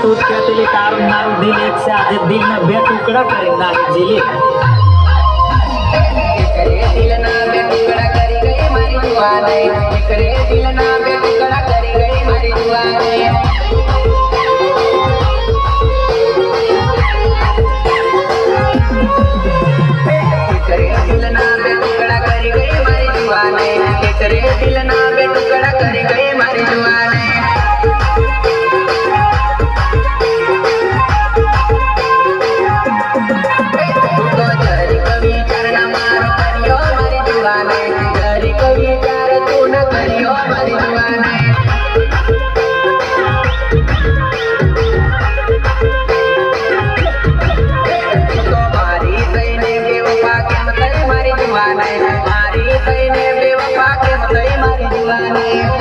तू कहते तार मारू दिल एक से आज दिल में बे टुकड़ा करे ना जिले करे दिल ना बे टुकड़ा करी गई मारी जुआने करे दिल ना बे टुकड़ा करी गई मारी जुआने करे दिल ना बे टुकड़ा करी गई मारी जुआने करे दिल ना बे टुकड़ा करी गई मारी जुआने मारी